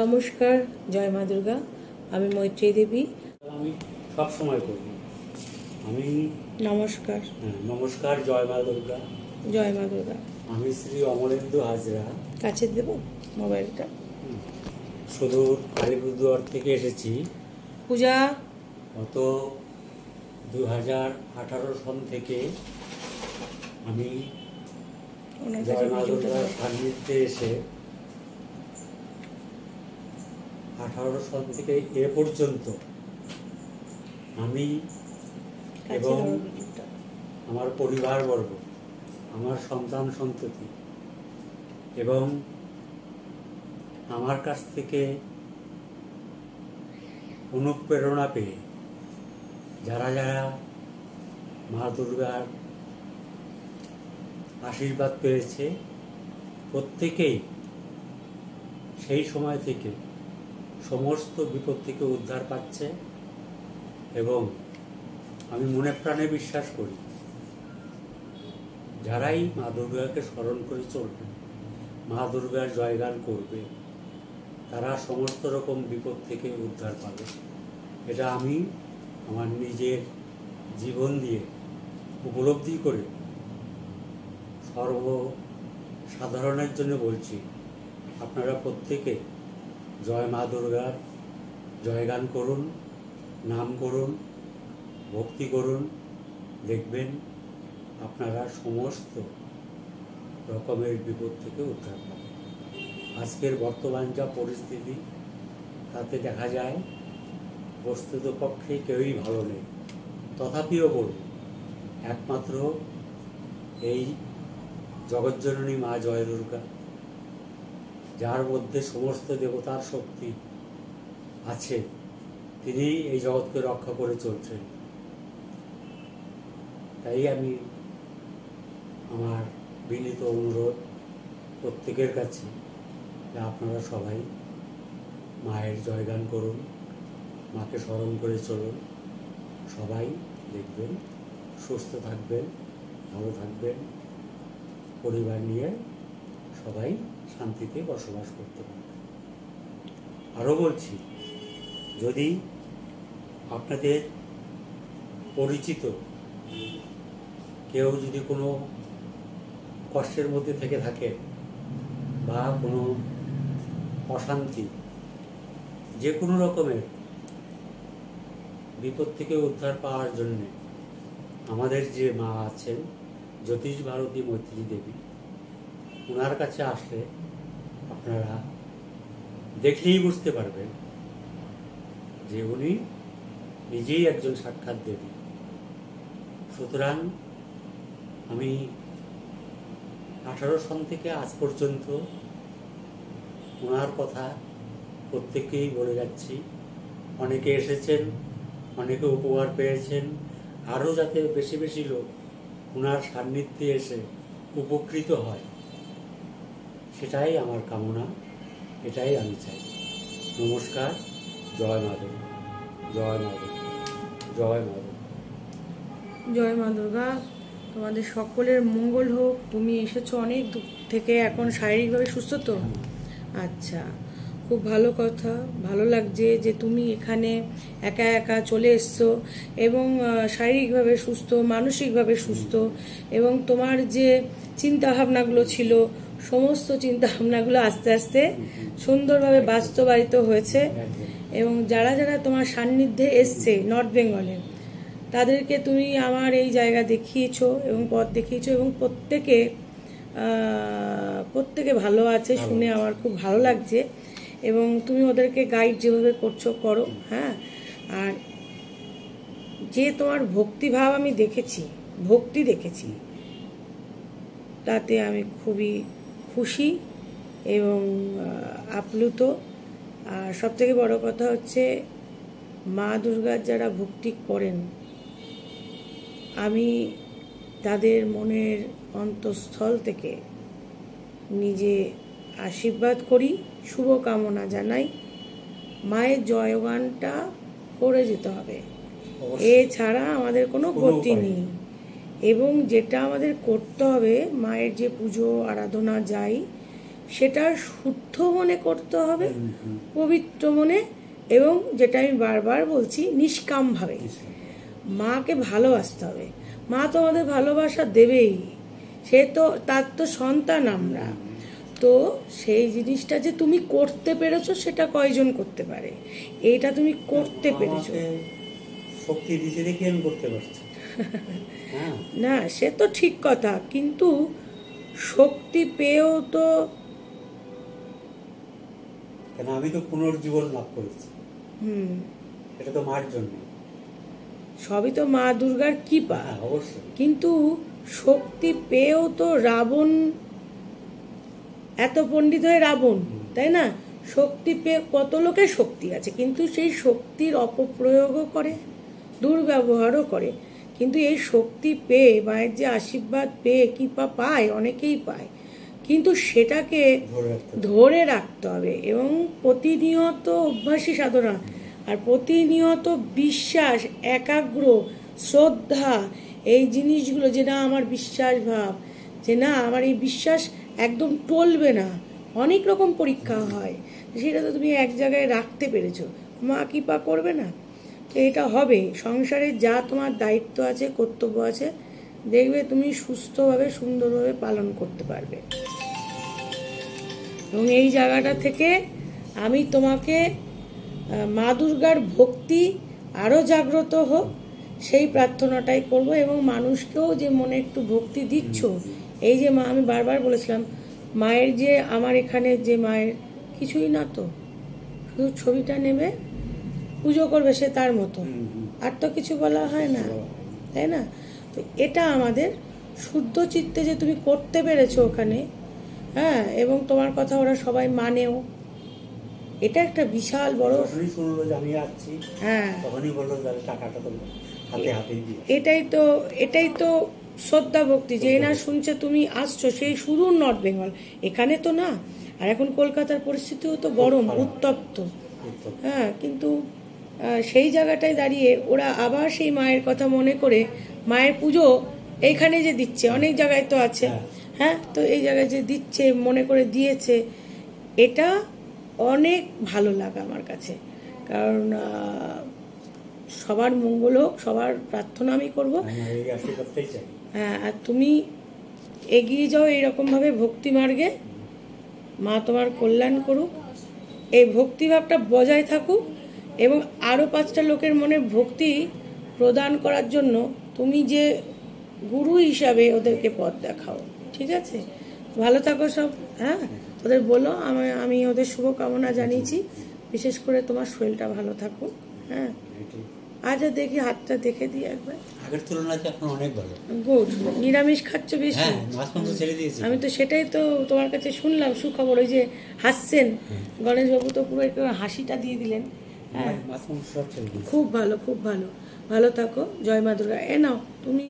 নমস্কার, জয় মা দুর্গা। আমি মৈত্রী দেবী। আমি সব সময় করব। আমি নমস্কার। নমস্কার, জয় মা দুর্গা। জয় মা দুর্গা। আমি শ্রী অমরেন্দু হাজরা। কাছে দেব মোবাইলটা। সুদূর আলিপুরদুয়ার থেকে এসেছি। পূজা গত 2018 সন থেকে আমি জয় মা দুর্গার সান্নিধ্যে এসে 18 সন থেকে এ পর্যন্ত আমি এবং আমার পরিবারবর্গ, আমার সন্তান সন্ততি এবং আমার কাছ থেকে অনুপ্রেরণা পেয়ে যারা যারা মা দুর্গার আশীর্বাদ পেয়েছে, প্রত্যেকেই সেই সময় থেকে সমস্ত বিপদ থেকে উদ্ধার পাচ্ছে। এবং আমি মনে প্রাণে বিশ্বাস করি, যারাই মা দুর্গাকে স্মরণ করে চলবে, মা দুর্গার জয়গান করবে, তারা সমস্ত রকম বিপদ থেকে উদ্ধার পাবে। এটা আমি আমার নিজের জীবন দিয়ে উপলব্ধি করে সর্বসাধারণের জন্য বলছি, আপনারা প্রত্যেকে জয় মা দুর্গার জয়গান করুন, নাম করুন, ভক্তি করুন। দেখবেন আপনারা সমস্ত রকমের বিপদ থেকে উদ্ধার পাবেন। আজকের বর্তমান যা পরিস্থিতি, তাতে দেখা যায় বস্তুতপক্ষে কেউই ভালো নেই। তথাপিও বলব, একমাত্র এই জগজ্জননী মা জয় দুর্গা, যার মধ্যে সমস্ত দেবতার শক্তি আছে, তিনি এই জগৎকে রক্ষা করে চলছেন। তাই আমি আমার বিনীত অনুরোধ প্রত্যেকের কাছে যে আপনারা সবাই মায়ের জয়গান করুন, মাকে স্মরণ করে চলুন। সবাই দেখবেন সুস্থ থাকবেন, ভালো থাকবেন, পরিবার নিয়ে সবাই শান্তিতে বসবাস করতে পারবেন। আরও বলছি, যদি আপনাদের পরিচিত কেউ যদি কোনো কষ্টের মধ্যে থেকে থাকে বা কোনো অশান্তি, যে কোনো রকমের বিপদ থেকে উদ্ধার পাওয়ার জন্যে আমাদের যে মা আছেন জ্যোতিষ ভারতী মৈত্রী দেবী, ওনার কাছে আসলে আপনারা দেখলেই বুঝতে পারবেন যে উনি নিজেই একজন সাক্ষাৎ দেবী। সুতরাং আমি 18 সন থেকে আজ পর্যন্ত ওনার কথা প্রত্যেককেই বলে যাচ্ছি। অনেকে এসেছেন, অনেকে উপহার পেয়েছেন। আরও যাতে বেশি বেশি লোক ওনার সান্নিধ্যে এসে উপকৃত হয়, সেটাই আমার কামনা, এটাই আমি চাই। নমস্কার, জয় মা দুর্গা, জয় মা দুর্গা, জয় মা দুর্গা। জয় মা দুর্গা। তোমাদের সকলের মঙ্গল হোক। তুমি এসেছো অনেক দূর থেকে, এখন শারীরিকভাবে সুস্থ তো? আচ্ছা, খুব ভালো কথা। ভালো লাগছে যে তুমি এখানে একা একা চলে এসছো এবং শারীরিকভাবে সুস্থ, মানসিকভাবে সুস্থ, এবং তোমার যে চিন্তা ভাবনাগুলো ছিল, সমস্ত চিন্তা ভাবনাগুলো আস্তে আস্তে সুন্দরভাবে বাস্তবায়িত হয়েছে। এবং যারা যারা তোমার সান্নিধ্যে এসছে নর্থ বেঙ্গলে, তাদেরকে তুমি আমার এই জায়গা দেখিয়েছো এবং পথ দেখিয়েছো, এবং প্রত্যেকে ভালো আছে শুনে আমার খুব ভালো লাগছে। এবং তুমি ওদেরকে গাইড যেভাবে করছো করো। হ্যাঁ, আর যে তোমার ভক্তিভাব আমি দেখেছি, ভক্তি দেখেছি, তাতে আমি খুবই খুশি এবং আপ্লুত। আর সবথেকে বড় কথা হচ্ছে, মা দুর্গার যারা ভক্তি করেন, আমি তাদের মনের অন্তঃস্থল থেকে নিজে আশীর্বাদ করি, শুভকামনা জানাই। মায়ের জয়গানটা করে যেতে হবে, এছাড়া আমাদের কোনো গতি নেই। এবং যেটা আমাদের করতে হবে, মায়ের যে পুজো আরাধনা যাই, সেটা শুদ্ধ মনে করতে হবে, পবিত্র মনে, এবং যেটা আমি বারবার বলছি নিষ্কামভাবে মাকে ভালোবাসতে হবে। মা তো আমাদের ভালোবাসা দেবেই, সে তো তার তো সন্তান আমরা। তো সেই জিনিসটা যে তুমি করতে পেরেছো সেটা কয়জন করতে পারে, এইটা তুমি করতে পেরেছো। শক্তি দিতে দেখে আমি করতে পারছি। না সে তো ঠিক কথা, কিন্তু শক্তি পেয়েও তো কেন আমি তো পুনর্জীবন লাভ করেছি, এটা তো মার জন্য। সবই তো মা দুর্গার কৃপা। অবশ্যই। কিন্তু শক্তি পেয়েও তো রাবণ এত পণ্ডিত হয়ে রাবণ, তাই না? শক্তি পেয়ে কত লোকের শক্তি আছে, কিন্তু সেই শক্তির অপপ্রয়োগও করে, দুর্ব্যবহারও করে। কিন্তু এই শক্তি পেয়ে, মায়ের যে আশীর্বাদ পেয়ে কৃপা পায়, অনেকেই পায়, কিন্তু সেটাকে ধরে রাখতে হবে এবং প্রতিনিয়ত অভ্যাসী সাধনা, আর প্রতিনিয়ত বিশ্বাস, একাগ্র, শ্রদ্ধা, এই জিনিসগুলো, যে না আমার বিশ্বাস ভাব, যে না আমার এই বিশ্বাস একদম টলবে না। অনেক রকম পরীক্ষা হয়, সেটা তো তুমি এক জায়গায় রাখতে পেরেছো, মা কৃপা করবে না? তো এটা হবে। সংসারে যা তোমার দায়িত্ব আছে, কর্তব্য আছে, দেখবে তুমি সুস্থভাবে সুন্দরভাবে পালন করতে পারবে। এবং এই জায়গাটা থেকে আমি তোমাকে মা দুর্গার ভক্তি আরও জাগ্রত হোক সেই প্রার্থনাটাই করব। এবং মানুষকেও যে মনে একটু ভক্তি দিচ্ছ, এই যে মা, আমি বারবার বলেছিলাম মায়ের যে আমার এখানে যে মায়ের কিছুই না, তো শুধু ছবিটা নেবে, পুজো করবে, সে তার মতো, আর তো কিছু বলা হয় না, তাই না? তো এটা আমাদের শুদ্ধ চিত্তে যে তুমি করতে পেরেছো ওখানে, হ্যাঁ, এবং তোমার কথা ওরা সবাই মানেও, এটা একটা বিশাল বড়। শুনলো যে আমি যাচ্ছি, হ্যাঁ, তখনই বললো টাকাটা তো হাতে হাতে দিয়ে। এটাই তো শ্রদ্ধা ভক্তি, যে না শুনছে তুমি আসছো সেই সুদূর নর্থ বেঙ্গল, এখানে তো না। আর এখন কলকাতার পরিস্থিতিও তো গরম, উত্তপ্ত, হ্যাঁ, কিন্তু সেই জায়গাটায় দাঁড়িয়ে ওরা আবার সেই মায়ের কথা মনে করে মায়ের পুজো এইখানে যে দিচ্ছে, অনেক জায়গায় তো আছে, হ্যাঁ, তো এই জায়গায় যে দিচ্ছে, মনে করে দিয়েছে, এটা অনেক ভালো লাগা আমার কাছে। কারণ সবার মঙ্গল হোক, সবার প্রার্থনা আমি করবো, হ্যাঁ, আর তুমি এগিয়ে যাও এইরকমভাবে ভক্তি মার্গে, মা তোমার কল্যাণ করুক, এই ভক্তিভাবটা বজায় থাকুক, এবং আরও 5টা লোকের মনে ভক্তি প্রদান করার জন্য তুমি যে গুরু হিসাবে ওদেরকে পথ দেখাও, ঠিক আছে? ভালো থাকো সব, হ্যাঁ, ওদের বলো আমি ওদের শুভকামনা জানিয়েছি, বিশেষ করে তোমার শরীরটা ভালো থাকুক, হ্যাঁ। আচ্ছা, দেখি হাতটা দেখে দিই একবার। আগের তুলনায় এখন অনেক ভালো। গুড। নিরামিষ খাচ্ছ বেশি? আমি তো সেটাই তো তোমার কাছে শুনলাম সুখবর, ওই যে হাসছেন গণেশবাবু, তো পুরো একটু হাসিটা দিয়ে দিলেন, হ্যাঁ। খুব ভালো, খুব ভালো, ভালো থাকো। জয় মা দুর্গা। এ নাও তুমি।